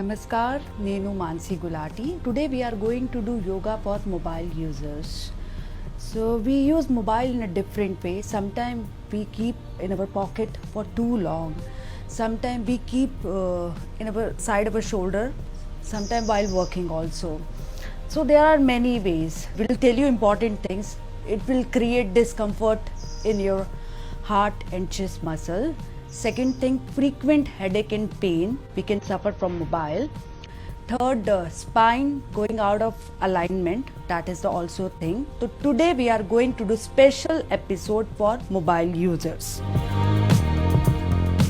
Namaskar, Nenu Mansi Gulati. Today we are going to do yoga for mobile users. So we use mobile in a different way. Sometimes we keep in our pocket for too long. Sometimes we keep in our side of our shoulder. Sometimes while working also. So there are many ways. We will tell you important things. It will create discomfort in your heart and chest muscle. Second thing, frequent headache and pain we can suffer from mobile. Third, spine going out of alignment, that is the also thing. So today we are going to do special episode for mobile users.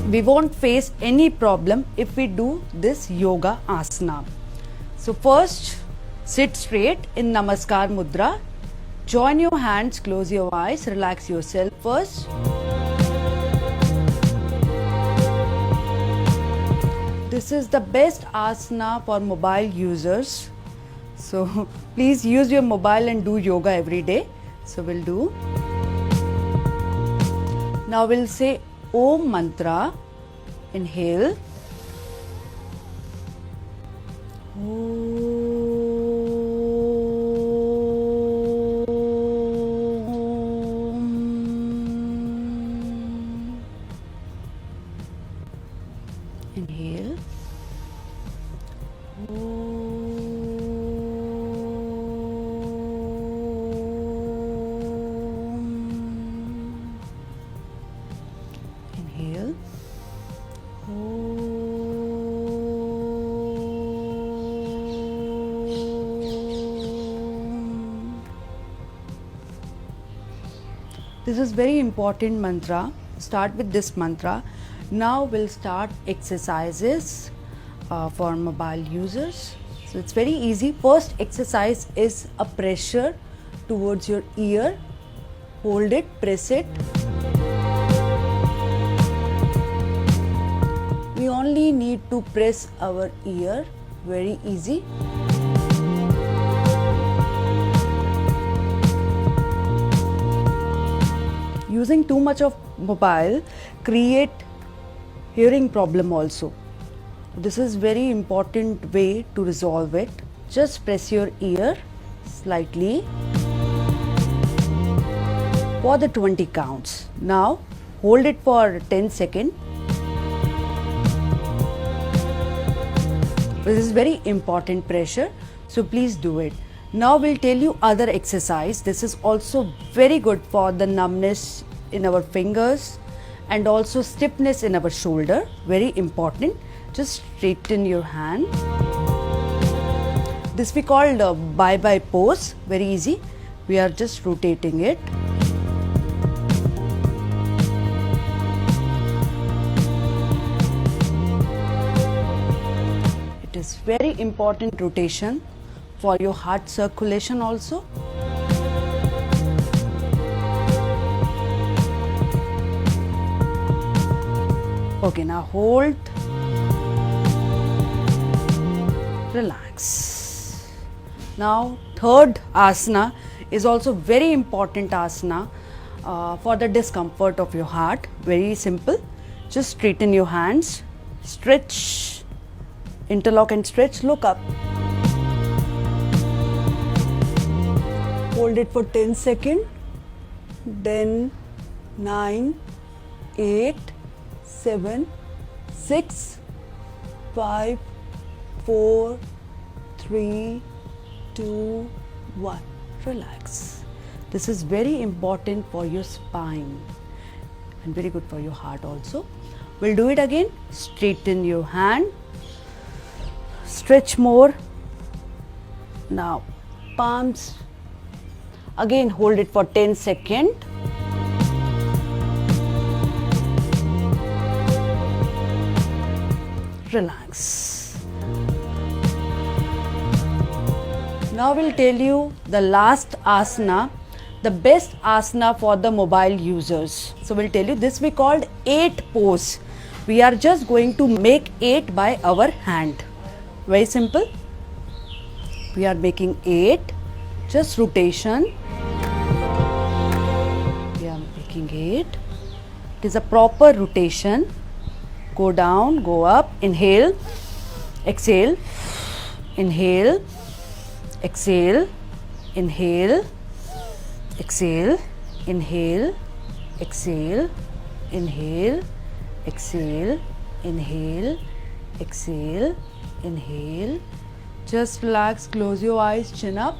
We won't face any problem if we do this yoga asana. So first, sit straight in Namaskar Mudra. Join your hands, close your eyes, relax yourself first. This is the best asana for mobile users. So please use your mobile and do yoga every day. So we'll do. Now we'll say Om mantra. Inhale. Inhale. Inhale. This is very important mantra. Start with this mantra. Now we'll start exercises for mobile users. So it's very easy. First exercise is a pressure towards your ear. Hold it, press it. We only need to press our ear. Very easy. Using too much of mobile create hearing problem also. This is very important way to resolve it. Just press your ear slightly for the 20 counts. Now hold it for 10 seconds. This is very important pressure, so please do it. Now we'll tell you other exercise. This is also very good for the numbness in our fingers and also stiffness in our shoulder. Very important. Just straighten your hand. This we called bye-bye pose. Very easy. We are just rotating it. It is very important rotation for your heart circulation also. Okay, now hold. Relax. Now third asana is also very important asana for the discomfort of your heart. Very simple. Just straighten your hands, stretch, interlock and stretch, look up. Hold it for 10 seconds. Then 9, 8, 7, 6, 5, 4, 3, 2, 1. Relax. This is very important for your spine and very good for your heart also. We'll do it again. Straighten your hand. Stretch more. Now palms. Again hold it for 10 seconds. Relax. Now we'll tell you the last asana, the best asana for the mobile users. So we'll tell you this we called 8 pose. We are just going to make 8 by our hand. Very simple. We are making 8. Just rotation. We are making 8. It is a proper rotation. Go down, go up, inhale. Exhale, inhale, exhale, inhale, exhale, inhale, exhale, inhale, exhale, inhale, exhale, inhale. Just relax, close your eyes, chin up.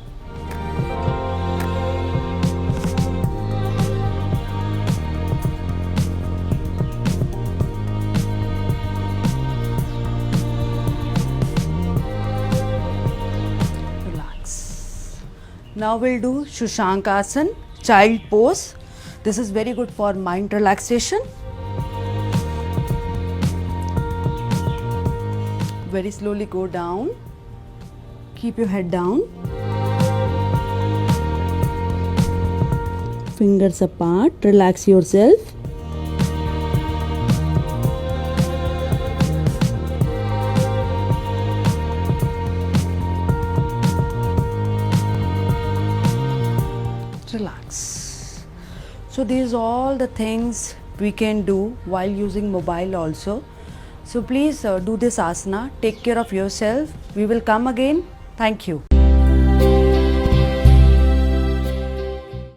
Now we'll do Shushankasana, child pose. This is very good for mind relaxation. Very slowly go down. Keep your head down. Fingers apart. Relax yourself. Relax. So these are all the things we can do while using mobile also. So please do this asana. Take care of yourself. We will come again. Thank you.